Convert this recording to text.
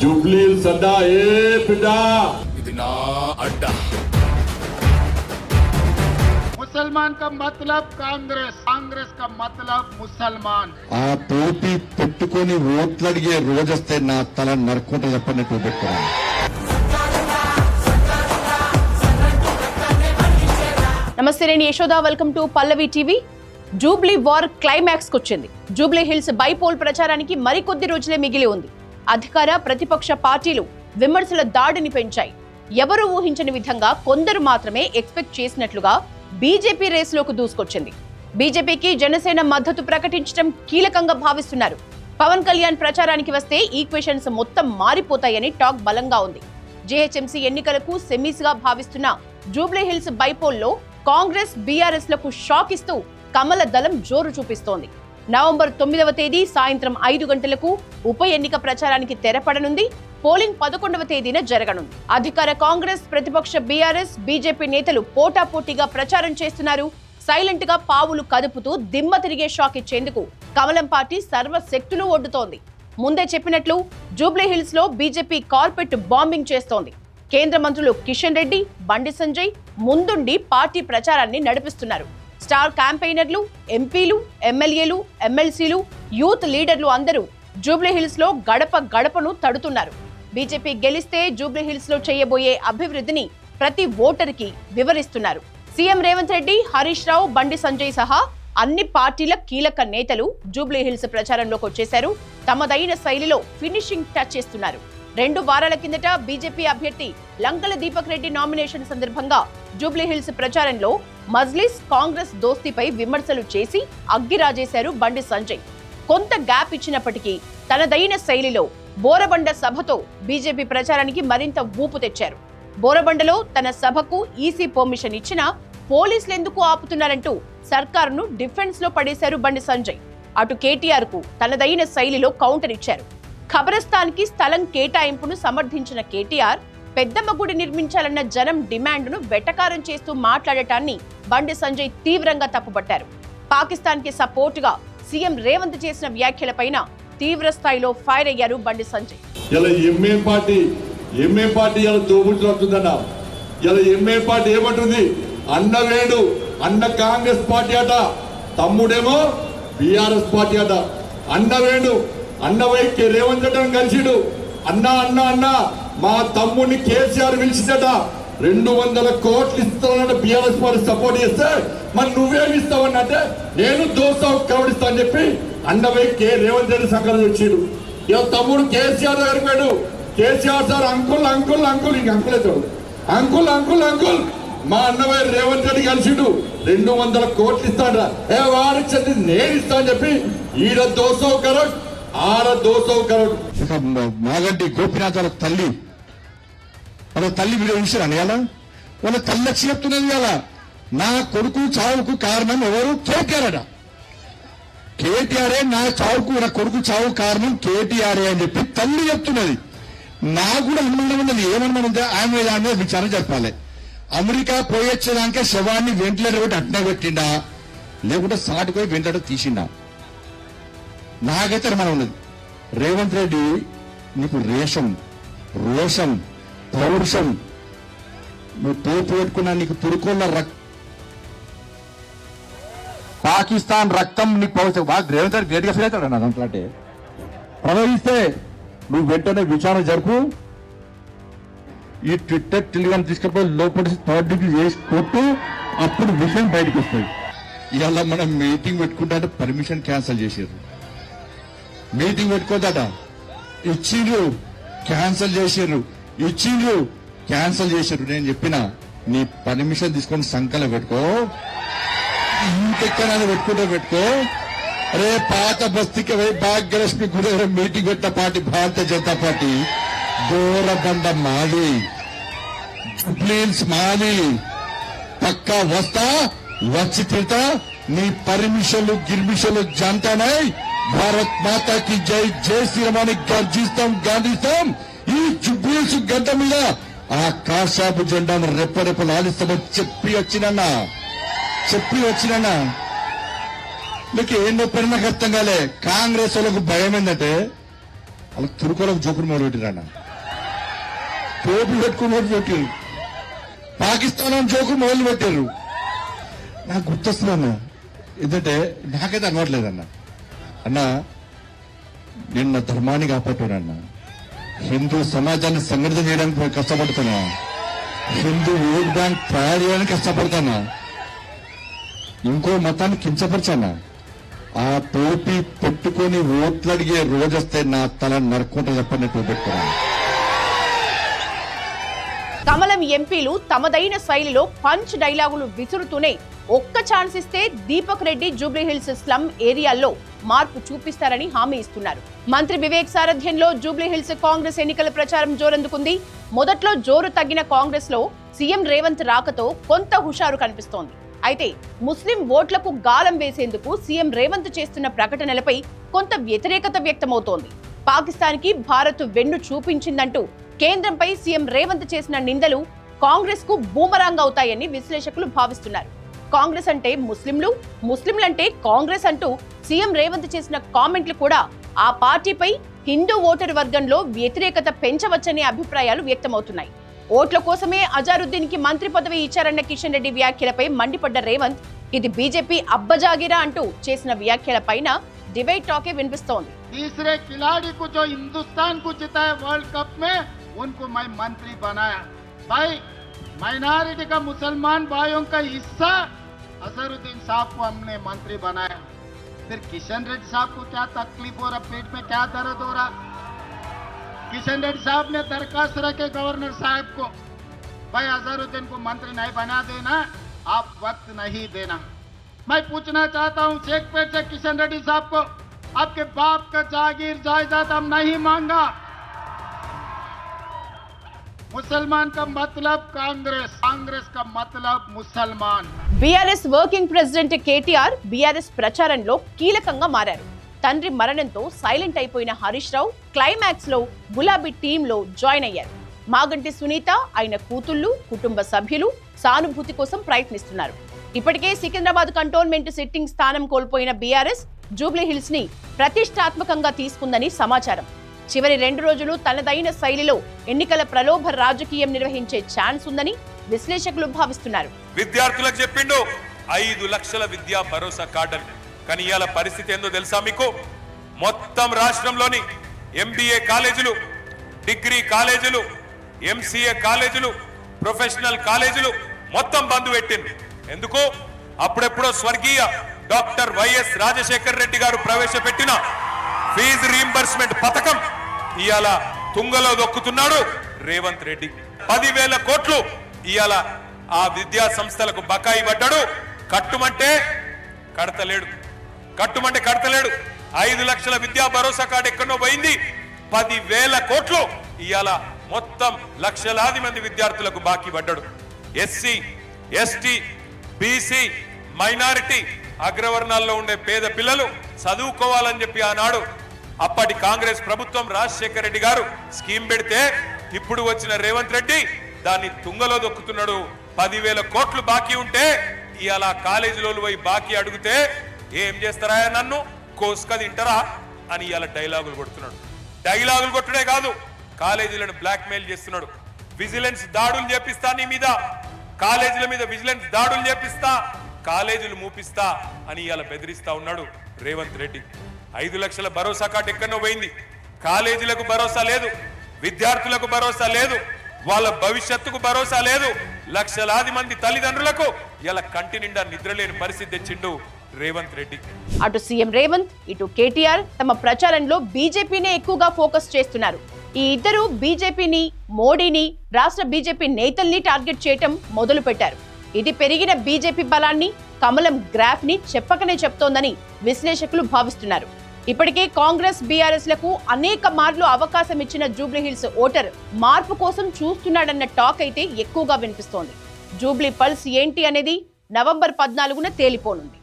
Jubilee సడ్డా ఏ బిడ్డా ఇది నా అడ్డా. मुसलमान का मतलब कांग्रेस, कांग्रेस का मतलब मुसलमान. ఆ టోపీ పెట్టుకొని ఓట్లు అడిగే రోజొస్తే నా తల నరుకుంటే చెప్పండి టోపీ పెట్టుకున్నాను. నమస్తే, నేను Yashoda. Welcome to Pallavi TV. Jubilee war climax కొచ్చింది. జూబ్లీ హిల్స్ బైపోల్ ప్రచారానికి మరికొద్ది రోజులే మిగిలి ఉంది. అధికార ప్రతిపక్ష పార్టీలు విమర్శల దాడిని పెంచాయి. ఎవరూ ఊహించని విధంగా కొందరు మాత్రమే ఎక్స్పెక్ట్ చేసినట్లుగా బీజేపీ రేసులోకి దూసుకొచ్చింది. బీజేపీకి జనసేన మద్దతు ప్రకటించడం కీలకంగా భావిస్తున్నారు. పవన్ కళ్యాణ్ ప్రచారానికి వస్తే ఈక్వేషన్స్ మొత్తం మారిపోతాయని టాక్ బలంగా ఉంది. జీహెచ్ఎంసీ ఎన్నికలకు సెమీస్ గా భావిస్తున్న జూబ్లీ హిల్స్ బైపోల్లో కాంగ్రెస్ బీఆర్ఎస్ లకు షాక్ ఇస్తూ కమల దళం జోరు చూపిస్తోంది. నవంబర్ 9వ తేదీ సాయంత్రం 5 గంటలకు ఉప ఎన్నిక ప్రచారానికి తెరపడనుంది. పోలింగ్ 11వ తేదీన జరగనుంది. అధికార కాంగ్రెస్, ప్రతిపక్ష బీఆర్ఎస్, బీజేపీ నేతలు పోటాపోటీగా ప్రచారం చేస్తున్నారు. సైలెంట్ గా పావులు కదుపుతూ దిమ్మ తిరిగే షాక్ ఇచ్చేందుకు కమలం పార్టీ సర్వశక్తులు ఒడ్డుతోంది. ముందే చెప్పినట్లు జూబ్లీ హిల్స్ లో బీజేపీ కార్పెట్ బాంబింగ్ చేస్తోంది. కేంద్ర మంత్రులు కిషన్ రెడ్డి, బండి సంజయ్ ముందుండి పార్టీ ప్రచారాన్ని నడిపిస్తున్నారు. స్టార్ క్యాంపెయినర్లు, ఎంపీలు, ఎమ్మెల్యేలు, ఎమ్మెల్సీలు, యూత్ లీడర్లు అందరూ జూబ్లీ హిల్స్ లో గడప గడపను తడుతున్నారు. బీజేపీ గెలిస్తే జూబ్లీ హిల్స్ లో చేయబోయే అభివృద్ధిని ప్రతి ఓటర్కి వివరిస్తున్నారు. సీఎం రేవంత్ రెడ్డి, హరీష్ రావు, బండి సంజయ్ సహా అన్ని పార్టీల కీలక నేతలు జూబ్లీ హిల్స్ ప్రచారంలోకి వచ్చేశారు. తమదైన శైలిలో ఫినిషింగ్ టచ్ చేస్తున్నారు. 2 వారాల కిందట బీజేపీ అభ్యర్థి లంకల దీపక్ రెడ్డి నామినేషన్ సందర్భంగా జూబ్లీ హిల్స్ ప్రచారంలో మజ్లిస్, కాంగ్రెస్ దోస్తీపై విమర్శలు చేసి అగ్గిరాజేశారు బండి సంజయ్. కొంత గ్యాప్ ఇచ్చినప్పటికీ తనదైన శైలిలో బోరబండ సభతో బీజేపీ ప్రచారానికి మరింత ఊపు తెచ్చారు. బోరబండలో తన సభకు ఈసీ పర్మిషన్ ఇచ్చినా పోలీసులు ఎందుకు ఆపుతున్నారంటూ సర్కారును డిఫెన్స్ లో పడేశారు బండి సంజయ్. అటు కేటీఆర్ కు తనదైన శైలిలో కౌంటర్ ఇచ్చారు. ఖబరస్థాన్ కి స్థలం కేటాయింపును సమర్థించిన కేటీఆర్ పెద్దమ్మ గుడి నిర్మించాలన్న జనం డిమాండ్ను వెటకారం చేస్తూ మాట్లాడటాన్ని బండి సంజయ్ తీవ్రంగా తప్పుపట్టారు. పాకిస్తాన్ కి సపోర్టుగా సీఎం రేవంత్ చేసిన వ్యాఖ్యలపైన తీవ్ర స్థాయిలో ఫైర్ అయ్యారు బండి సంజయ్. ఇలా ఎంఏ పార్టీ ఇలా తోబుట్టుతుందన్న. ఇలా ఎంఏ పార్టీ ఏమంటుంది? అన్న వేడు అన్న కాంగ్రెస్ పార్టీ అట, తమ్ముడేమో బీఆర్ఎస్ పార్టీ అట. అన్న వేడు అన్న వైకి రేవంత్ రెడ్డి కలిసిడు. అన్న అన్న అన్న మా తమ్ముడిని కేసీఆర్ పిలిచిందట. 200 కోట్లు ఇస్తానన్న బీఆర్ఎస్ పార్టీ సపోర్ట్ చేస్తే మరి నువ్వేమి ఇస్తావన్నంటే నేను దోశ కవడిస్తా అని చెప్పి అన్న వైకి రేవంత్ రెడ్డి సంకలనం వచ్చిడు. ఇక తమ్ముడు కేసీఆర్ దగ్గరికి పోయాడు. KCR sir uncle uncle uncle ఇంక అంకుల్ అవుతాడు. అంకుల్ అంకుల్ అంకుల్ మా అన్నవై రేవంత్ రెడ్డి కలిసిడు. 200 కోట్లు ఇస్తాడ. వాడిచ్చింది నేను ఇస్తా అని చెప్పి ఈడ దోశ కరోడ్, ఆడ దోశ కరోడ్. మాగంటి గోపినాథ్ వాళ్ళ తల్లి వీడియో చూసారా? ఇలా వాళ్ళ తల్లి వచ్చి చెప్తున్నది కదా, నా కొడుకు చావుకు కారణం ఎవరు? కేటీఆర్ అట. కేటీఆరే నా చావుకు, నా కొడుకు చావు కారణం కేటీఆరే అని చెప్పి తల్లి చెప్తున్నది. నాకు కూడా అనుమానం ఉన్నది. ఏమనుమానం? ఆమె విచారణ చెప్పాలి. అమెరికా పోయొచ్చేదానికే శవాన్ని వెంటిలేటర్ పెట్టి అట్నే పెట్టిండా, లేకుంటే సాటుకు పోయి వెంటిలేటర్ తీసిండా? నాకైతే అనుమానం ఉన్నది. రేవంత్ రెడ్డి నీకు రోషం, పౌరుషం, నువ్వు తోపు పెట్టుకున్నా నీకు తురుకున్న పాకిస్తాన్ రక్తం నీకు పౌరుషం. రేవంత్ రెడ్డి గ్రేట్గా ఫీల్ అవుతాడు. నా దాంట్లో అంటే ప్రవహిస్తే నువ్వు వెంటనే విచారణ జరుపు. ఈ ట్విట్టర్, టెలిగ్రామ్ తీసుకపోయి లోపలి 3rd డిగ్రీ చేసి కొట్టు. అప్పుడు విషయం బయటకు వస్తుంది. ఇవాళ మనం మీటింగ్ పెట్టుకుంటే పర్మిషన్ క్యాన్సిల్ చేసారు. మీటింగ్ పెట్టుకోదట ఇచ్చిండ్రు, క్యాన్సిల్ చేసారు. ఇచ్చిండ్రు, క్యాన్సిల్ చేశారు. నేను చెప్పిన నీ పర్మిషన్ తీసుకొని సంకలం పెట్టుకో, ఇంకెక్కడైనా పెట్టుకో. అరే పాత బస్తీకి పోయి భాగ్యలక్ష్మి గుడి దగ్గర మీటింగ్ పెట్టిన పార్టీ భారతీయ జనతా పార్టీ. బోరబండ మాది, జూబ్లీహిల్స్ మాది. పక్కా వస్తా, వచ్చి తింటా. నీ పర్మిషన్లు గిర్మిషన్లు జంటనై భారత్ మాతాకి జై, జై శ్రీరామాని గర్జిస్తాం, గాంధిస్తాం. ఈ జూబ్లీహిల్స్ గడ్డ మీద ఆ కాషాపు జెండాను రెప్పరెప్పలు ఆలిస్తామని చెప్పి వచ్చినా మీకు ఏం నొప్పని నాకు అర్థం కాలే. కాంగ్రెస్ వాళ్ళకు భయం ఏంటంటే అలా తురుకోలకు జోకులు మొదలుపెట్టిరన్న, టోపీ పెట్టుకుని మొదలుపెట్టారు, పాకిస్తాన్ అని జోకులు మొదలు పెట్టారు. నాకు గుర్తొస్తున్నా, ఎందుకంటే నాకైతే అనవట్లేదన్న. అన్న, నేను నా ధర్మాన్ని కాపాడుతున్నా, హిందూ సమాజాన్ని సంఘటితం చేయడానికి కష్టపడుతున్నా, హిందూ ఓట్ బ్యాంక్ తయారు చేయడానికి కష్టపడుతున్నా, ఇంకో మతాన్ని కించపరచానా. ఆ టోపీ పెట్టుకొని ఓట్లు అడిగే రోజు వస్తే నా తల నరుక్కుంటా చెప్పండి టోపీ పెట్టుకున్నాను. కమలం ఎంపీలు తమదైన శైలిలో పంచ్ డైలాగులు విసురుతూనే ఒక్క ఛాన్స్ ఇస్తే దీపక్ రెడ్డి జూబ్లీహిల్స్ స్లమ్ ఏరియాల్లో మార్పు చూపిస్తారని హామీ ఇస్తున్నారు. మంత్రి వివేక్ సారథ్యంలో జూబ్లీహిల్స్ కాంగ్రెస్ ఎన్నికల ప్రచారం జోరందుకుంది. మొదట్లో జోరు తగ్గిన కాంగ్రెస్ లో సీఎం రేవంత్ రాకతో కొంత హుషారు కనిపిస్తోంది. అయితే ముస్లిం ఓట్లకు గాలం వేసేందుకు సీఎం రేవంత్ చేస్తున్న ప్రకటనలపై కొంత వ్యతిరేకత వ్యక్తమవుతోంది. పాకిస్తాన్కి భారత్ వెన్ను చూపించిందంటూ కేంద్రంపై సీఎం రేవంత్ చేసిన నిందలు కాంగ్రెస్ కు బూమరాంగ్ అవుతాయని విశ్లేషకులు భావిస్తున్నారు. కాంగ్రెస్ అంటే ముస్లింలు, ముస్లింలంటే కాంగ్రెస్ అంటూ సీఎం రేవంత్ చేసిన కామెంట్లు కూడా ఆ పార్టీపై హిందూ ఓటరు వర్గంలో వ్యతిరేకత పెంచవచ్చనే అభిప్రాయాలు వ్యక్తమవుతున్నాయి. ఓట్ల కోసమే అజారుద్దీన్ కి మంత్రి పదవి ఇచ్చారన్న కిషన్ రెడ్డి వ్యాఖ్యలపై మండిపడ్డ రేవంత్ ఇది బీజేపీ అబ్బజాగిరా అంటూ చేసిన వ్యాఖ్యలపైన డిబేట్ టాకే వినిపిస్తోంది. तीसरे खिलाड़ी को जो हिंदुस्तान को जिताया वर्ल्ड कप में, उनको मैं मंत्री बनाया। भाई, माइनॉरिटी का मुसलमान भाइयों का हिस्सा अजहरुद्दीन साहब को हमने मंत्री बनाया। फिर किशन रेड्डी साहब को क्या तकलीफ हो रहा, पेट में क्या दर्द हो रहा? किशन रेड्डी साहब ने दरखास्त रखे गवर्नर साहब को, भाई अजहरुद्दीन को मंत्री नहीं बना देना, आप वक्त नहीं देना। मैं पूछना चाहता हूं शेखपेट से किशन रेड्डी साहब को, आपके बाप का जागीर जायदाद हम नहीं मांगा। मुसलमान का मतलब कांग्रेस, कांग्रेस का मतलब मुसलमान। BRS working president KTR BRS ప్రచారంలో కీలకంగా మారారు. తండ్రి మరణంతో సైలెంట్ అయిపోయిన హరీష్ రావు క్లైమాక్స్ లో గులాబీ టీంలో జాయిన్ అయ్యారు. మాగంటి సునీత, ఆయన కూతుళ్లు, కుటుంబ సభ్యులు సానుభూతి కోసం ప్రయత్నిస్తున్నారు. ఇప్పటికే సికింద్రాబాద్ కంటోన్మెంట్ సిట్టింగ్ స్థానం కోల్పోయిన బీఆర్ఎస్ జూబ్లీహిల్స్ ని ప్రతిష్టాత్మకంగా తీసుకుందని సమాచారం. చివరి 2 రోజులు తనదైన శైలిలో ఎన్నికల ప్రలోభ రాజకీయం నిర్వహించే ఛాన్స్ ఉందని విశ్లేషకులు భావిస్తున్నారు. విద్యార్థులకు చెప్పిండు 5 లక్షల విద్యా భరోసా కార్డు అని. కానీ ఇవాళ పరిస్థితి ఏందో తెలుసా మీకు? మొత్తం రాష్ట్రంలోని ఎంబీఏ కాలేజీలు, డిగ్రీ కాలేజీలు, ఎంసీఏ కాలేజీలు, ప్రొఫెషనల్ కాలేజీలు మొత్తం బంద్ పెట్టింది. ఎందుకు? అప్పుడెప్పుడో స్వర్గీయ డాక్టర్ వైఎస్ రాజశేఖర్ రెడ్డి గారు ప్రవేశపెట్టిన ఫీజు రీయింబర్స్మెంట్ పథకం ఇవాళ తుంగలో దొక్కుతున్నాడు రేవంత్ రెడ్డి. 10,000 కోట్లు ఇవాళ ఆ విద్యా సంస్థలకు బకాయి పడ్డాడు. కట్టుమంటే కడతలేడు, కట్టుమంటే కడతలేడు. 5 లక్షల విద్యా భరోసా కార్డు ఎక్కడో పోయింది. 10,000 కోట్లు ఇవాళ మొత్తం లక్షలాది మంది విద్యార్థులకు బాకీ పడ్డాడు. ఎస్సీ, ఎస్టీ, బీసీ, మైనారిటీ, అగ్రవర్ణాల్లో ఉండే పేద పిల్లలు చదువుకోవాలని చెప్పి ఆనాడు అప్పటి కాంగ్రెస్ ప్రభుత్వం రాజశేఖర రెడ్డి గారు స్కీమ్ పెడితే ఇప్పుడు వచ్చిన రేవంత్ రెడ్డి దాన్ని తుంగలో దొక్కుతున్నాడు. 10,000 కోట్లు బాకీ ఉంటే ఇవాళ కాలేజీలో పోయి బాకీ అడిగితే ఏం చేస్తారా, నన్ను కోసుక తింటారా అని ఇవాళ డైలాగులు కొడుతున్నాడు. డైలాగులు కొట్టుడే కాదు, కాలేజీలను బ్లాక్ మెయిల్ చేస్తున్నాడు. విజిలెన్స్ దాడులు చేపిస్తా, నీ మీద కాలేజీల మీద విజిలెన్స్ దాడులు చేపిస్తా, కాలేజీలు మూపిస్తా అని ఇవాళ బెదిరిస్తా ఉన్నాడు రేవంత్ రెడ్డి. 5 లక్షల భరోసా కార్డు ఎక్కడో పోయింది. కాలేజీలకు భరోసా లేదు, విద్యార్థులకు భరోసా లేదు, వాళ్ళ భవిష్యత్తుకు భరోసా లేదు. లక్షలాది మంది తల్లిదండ్రులకు ఇలా కంటి నిండా నిద్రలేని పరిస్థితి తెచ్చిండు రేవంత్ రెడ్డి. అటు సీఎం రేవంత్, ఇటు కేటీఆర్ తమ ప్రచారంలో బీజేపీనే ఎక్కువగా ఫోకస్ చేస్తున్నారు. ఈ ఇద్దరు బీజేపీని, మోడీని, రాష్ట్ర బీజేపీ నేతల్ని టార్గెట్ చేయటం మొదలు పెట్టారు. ఇది పెరిగిన బీజేపీ బలాన్ని, కమలం గ్రాఫ్ ని చెప్పకనే చెప్తోందని విశ్లేషకులు భావిస్తున్నారు. ఇప్పటికే కాంగ్రెస్, బీఆర్ఎస్ లకు అనేక మార్లు అవకాశం ఇచ్చిన జూబ్లీహిల్స్ ఓటర్ మార్పు కోసం చూస్తున్నాడన్న టాక్ అయితే ఎక్కువగా వినిపిస్తోంది. జూబ్లీ పల్స్ ఏంటి అనేది నవంబర్ 14న తేలిపోనుంది.